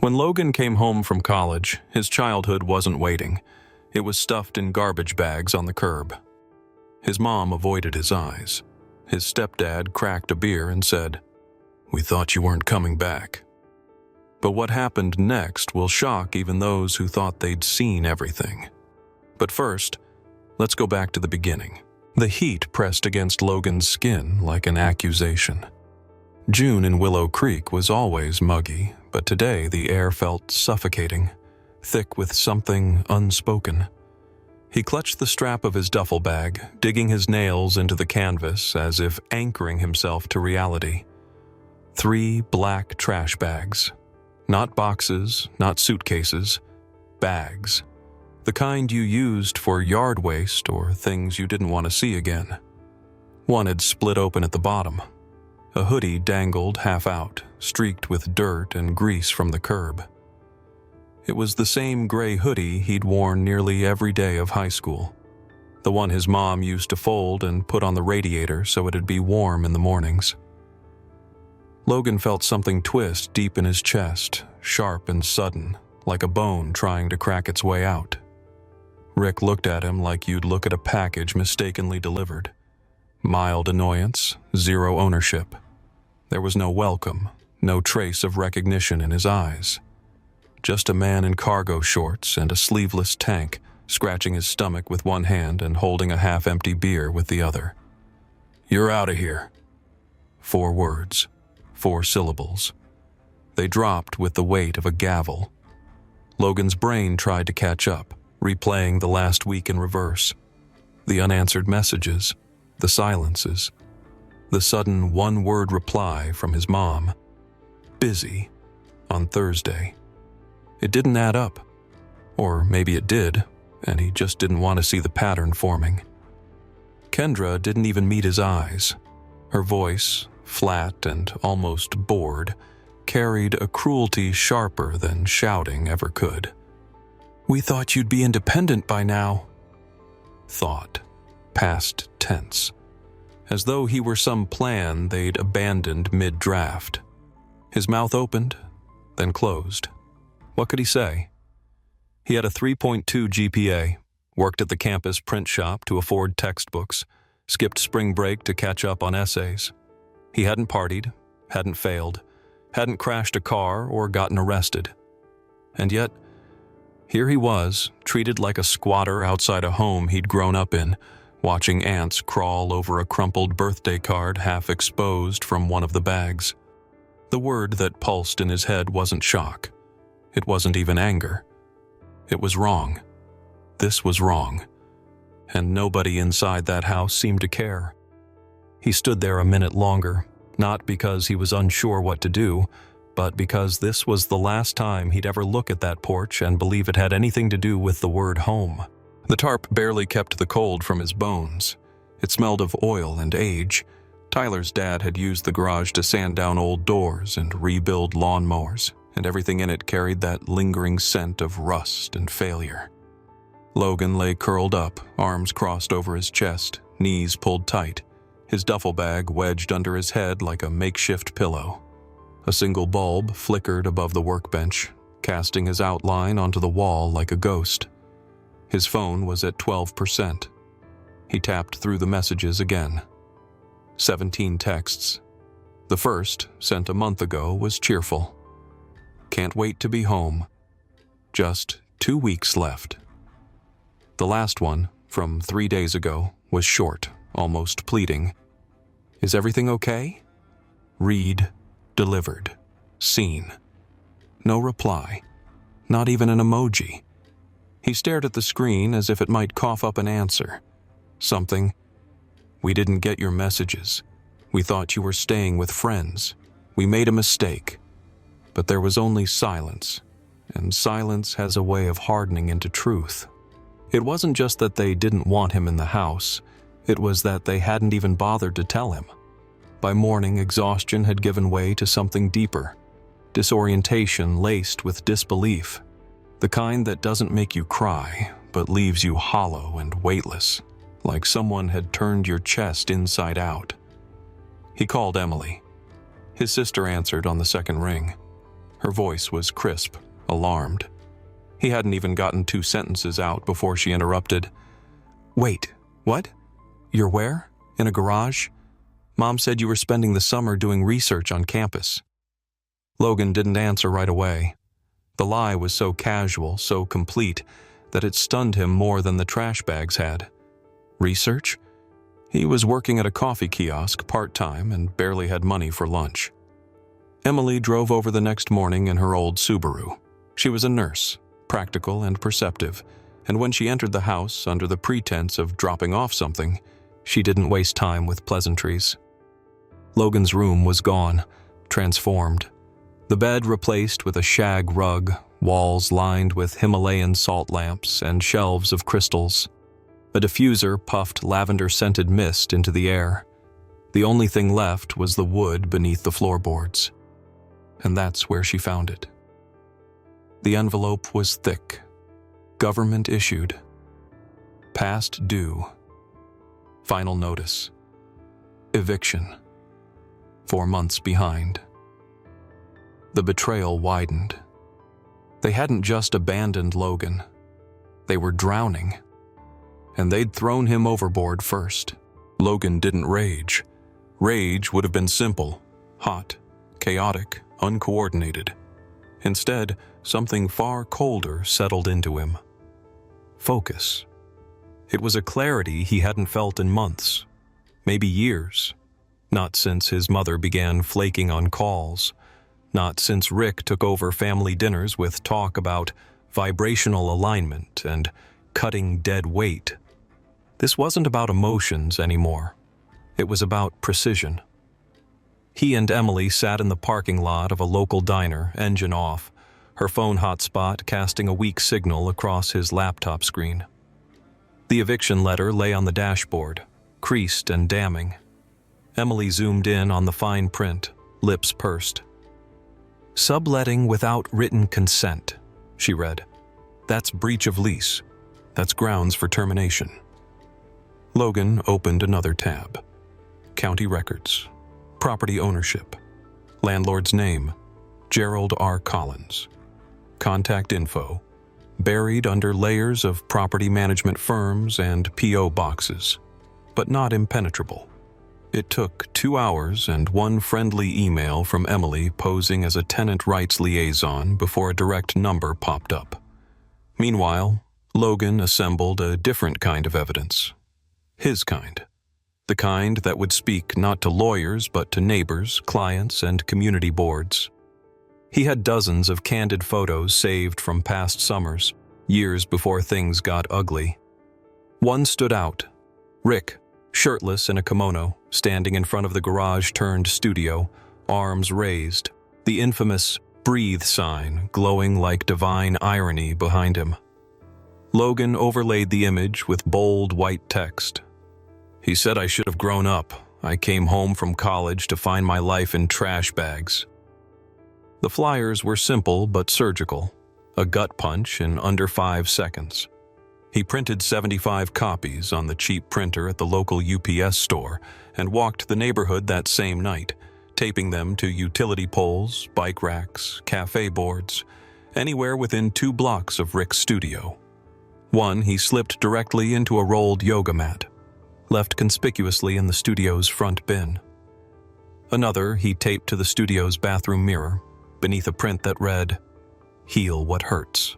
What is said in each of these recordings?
When Logan came home from college, his childhood wasn't waiting. It was stuffed in garbage bags on the curb. His mom avoided his eyes. His stepdad cracked a beer and said, "We thought you weren't coming back." But what happened next will shock even those who thought they'd seen everything. But first, let's go back to the beginning. The heat pressed against Logan's skin like an accusation. June in Willow Creek was always muggy, but today the air felt suffocating, thick with something unspoken. He clutched the strap of his duffel bag, digging his nails into the canvas as if anchoring himself to reality. 3 black trash bags. Not boxes, not suitcases, bags. The kind you used for yard waste or things you didn't want to see again. One had split open at the bottom. A hoodie dangled half out, streaked with dirt and grease from the curb. It was the same gray hoodie he'd worn nearly every day of high school. The one his mom used to fold and put on the radiator so it'd be warm in the mornings. Logan felt something twist deep in his chest, sharp and sudden, like a bone trying to crack its way out. Rick looked at him like you'd look at a package mistakenly delivered. Mild annoyance, zero ownership. There was no welcome, no trace of recognition in his eyes. Just a man in cargo shorts and a sleeveless tank, scratching his stomach with one hand and holding a half-empty beer with the other. "You're out of here." 4 words, 4 syllables. They dropped with the weight of a gavel. Logan's brain tried to catch up, replaying the last week in reverse. The unanswered messages, the silences, the sudden one-word reply from his mom. "Busy," on Thursday. It didn't add up. Or maybe it did, and he just didn't want to see the pattern forming. Kendra didn't even meet his eyes. Her voice, flat and almost bored, carried a cruelty sharper than shouting ever could. "We thought you'd be independent by now." Thought, past tense, as though he were some plan they'd abandoned mid-draft. His mouth opened, then closed. What could he say? He had a 3.2 GPA, worked at the campus print shop to afford textbooks, skipped spring break to catch up on essays. He hadn't partied, hadn't failed, hadn't crashed a car or gotten arrested. And yet, here he was, treated like a squatter outside a home he'd grown up in, watching ants crawl over a crumpled birthday card half exposed from one of the bags. The word that pulsed in his head wasn't shock. It wasn't even anger. It was wrong. This was wrong. And nobody inside that house seemed to care. He stood there a minute longer, not because he was unsure what to do, but because this was the last time he'd ever look at that porch and believe it had anything to do with the word home. The tarp barely kept the cold from his bones. It smelled of oil and age. Tyler's dad had used the garage to sand down old doors and rebuild lawnmowers, and everything in it carried that lingering scent of rust and failure. Logan lay curled up, arms crossed over his chest, knees pulled tight, his duffel bag wedged under his head like a makeshift pillow. A single bulb flickered above the workbench, casting his outline onto the wall like a ghost. His phone was at 12%. He tapped through the messages again. 17 texts. The first, sent a month ago, was cheerful. "Can't wait to be home. Just 2 weeks left." The last one, from 3 days ago, was short, almost pleading. "Is everything okay?" Read, delivered, seen. No reply, not even an emoji. He stared at the screen as if it might cough up an answer. Something, "We didn't get your messages. We thought you were staying with friends. We made a mistake." But there was only silence, and silence has a way of hardening into truth. It wasn't just that they didn't want him in the house, it was that they hadn't even bothered to tell him. By morning, exhaustion had given way to something deeper, disorientation laced with disbelief, the kind that doesn't make you cry, but leaves you hollow and weightless, like someone had turned your chest inside out. He called Emily. His sister answered on the second ring. Her voice was crisp, alarmed. He hadn't even gotten 2 sentences out before she interrupted. "Wait, what? You're where? In a garage? Mom said you were spending the summer doing research on campus." Logan didn't answer right away. The lie was so casual, so complete, that it stunned him more than the trash bags had. Research? He was working at a coffee kiosk part-time and barely had money for lunch. Emily drove over the next morning in her old Subaru. She was a nurse, practical and perceptive, and when she entered the house under the pretense of dropping off something, she didn't waste time with pleasantries. Logan's room was gone, transformed. The bed replaced with a shag rug, walls lined with Himalayan salt lamps and shelves of crystals. A diffuser puffed lavender-scented mist into the air. The only thing left was the wood beneath the floorboards. And that's where she found it. The envelope was thick, government issued, past due, final notice, eviction, 4 months behind. The betrayal widened. They hadn't just abandoned Logan. They were drowning. And they'd thrown him overboard first. Logan didn't rage. Rage would have been simple, hot, chaotic, uncoordinated. Instead, something far colder settled into him. Focus. It was a clarity he hadn't felt in months, maybe years. Not since his mother began flaking on calls. Not since Rick took over family dinners with talk about vibrational alignment and cutting dead weight. This wasn't about emotions anymore. It was about precision. He and Emily sat in the parking lot of a local diner, engine off, her phone hotspot casting a weak signal across his laptop screen. The eviction letter lay on the dashboard, creased and damning. Emily zoomed in on the fine print, lips pursed. "Subletting without written consent," she read. "That's breach of lease. That's grounds for termination." Logan opened another tab. County records. Property ownership. Landlord's name, Gerald R. Collins. Contact info, buried under layers of property management firms and P.O. boxes, but not impenetrable. It took 2 hours and 1 friendly email from Emily posing as a tenant rights liaison before a direct number popped up. Meanwhile, Logan assembled a different kind of evidence. His kind. The kind that would speak not to lawyers but to neighbors, clients, and community boards. He had dozens of candid photos saved from past summers, years before things got ugly. One stood out. Rick, shirtless in a kimono, standing in front of the garage-turned studio, arms raised, the infamous breathe sign glowing like divine irony behind him. Logan overlaid the image with bold white text. "He said I should have grown up. I came home from college to find my life in trash bags." The flyers were simple but surgical, a gut punch in under 5 seconds. He printed 75 copies on the cheap printer at the local UPS store and walked the neighborhood that same night, taping them to utility poles, bike racks, cafe boards, anywhere within 2 blocks of Rick's studio. One he slipped directly into a rolled yoga mat, left conspicuously in the studio's front bin. Another he taped to the studio's bathroom mirror, beneath a print that read, "Heal what hurts."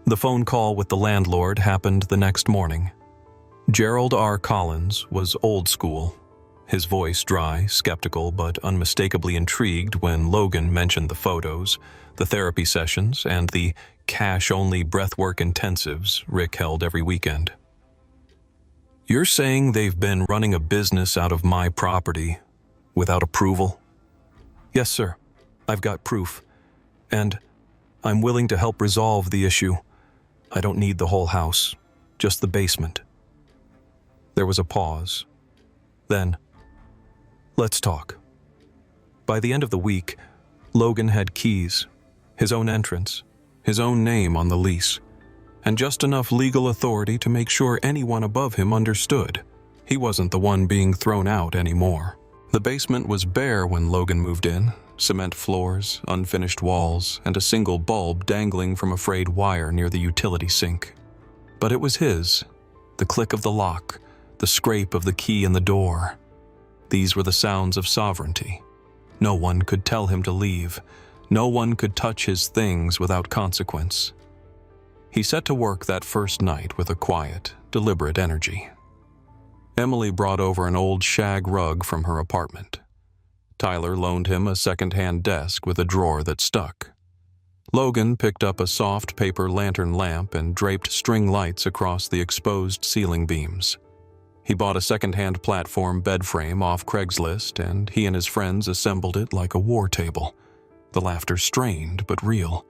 The phone call with the landlord happened the next morning. Gerald R. Collins was old school, his voice dry, skeptical, but unmistakably intrigued when Logan mentioned the photos, the therapy sessions, and the cash-only breathwork intensives Rick held every weekend. "You're saying they've been running a business out of my property without approval?" "Yes, sir. I've got proof. And I'm willing to help resolve the issue. I don't need the whole house, just the basement." There was a pause. Then, "Let's talk." By the end of the week, Logan had keys, his own entrance, his own name on the lease, and just enough legal authority to make sure anyone above him understood. He wasn't the one being thrown out anymore. The basement was bare when Logan moved in, cement floors, unfinished walls, and a single bulb dangling from a frayed wire near the utility sink. But it was his. The click of the lock, the scrape of the key in the door. These were the sounds of sovereignty. No one could tell him to leave. No one could touch his things without consequence. He set to work that first night with a quiet, deliberate energy. Emily brought over an old shag rug from her apartment. Tyler loaned him a second-hand desk with a drawer that stuck. Logan picked up a soft paper lantern lamp and draped string lights across the exposed ceiling beams. He bought a second-hand platform bed frame off Craigslist, and he and his friends assembled it like a war table. The laughter strained but real.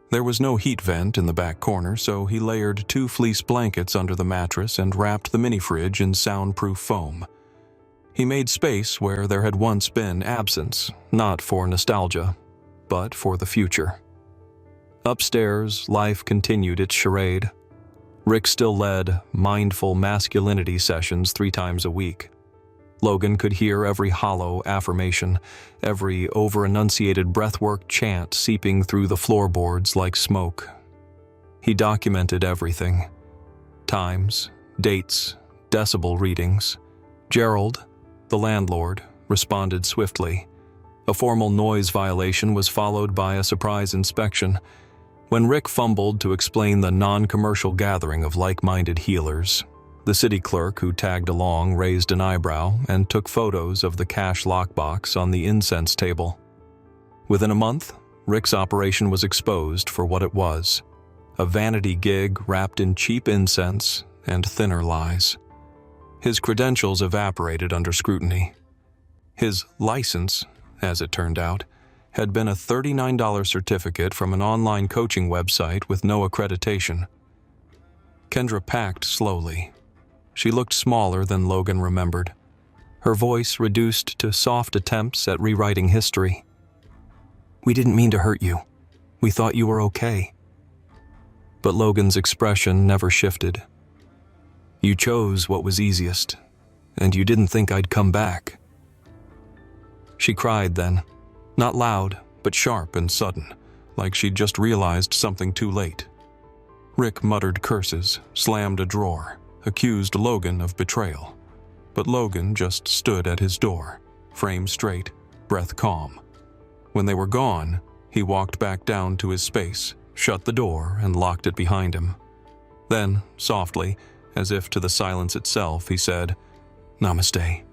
There was no heat vent in the back corner, so he layered 2 fleece blankets under the mattress and wrapped the mini-fridge in soundproof foam. He made space where there had once been absence, not for nostalgia, but for the future. Upstairs, life continued its charade. Rick still led mindful masculinity sessions 3 times a week. Logan could hear every hollow affirmation, every over-enunciated breathwork chant seeping through the floorboards like smoke. He documented everything. Times, dates, decibel readings. Gerald, the landlord, responded swiftly. A formal noise violation was followed by a surprise inspection. When Rick fumbled to explain the non-commercial gathering of like-minded healers, the city clerk who tagged along raised an eyebrow and took photos of the cash lockbox on the incense table. Within a month, Rick's operation was exposed for what it was: a vanity gig wrapped in cheap incense and thinner lies. His credentials evaporated under scrutiny. His license, as it turned out, had been a $39 certificate from an online coaching website with no accreditation. Kendra packed slowly. She looked smaller than Logan remembered, her voice reduced to soft attempts at rewriting history. "We didn't mean to hurt you. We thought you were okay." But Logan's expression never shifted. "You chose what was easiest, and you didn't think I'd come back." She cried then, not loud, but sharp and sudden, like she'd just realized something too late. Rick muttered curses, slammed a drawer, accused Logan of betrayal. But Logan just stood at his door, frame straight, breath calm. When they were gone, he walked back down to his space, shut the door, and locked it behind him. Then, softly, as if to the silence itself, he said, "Namaste."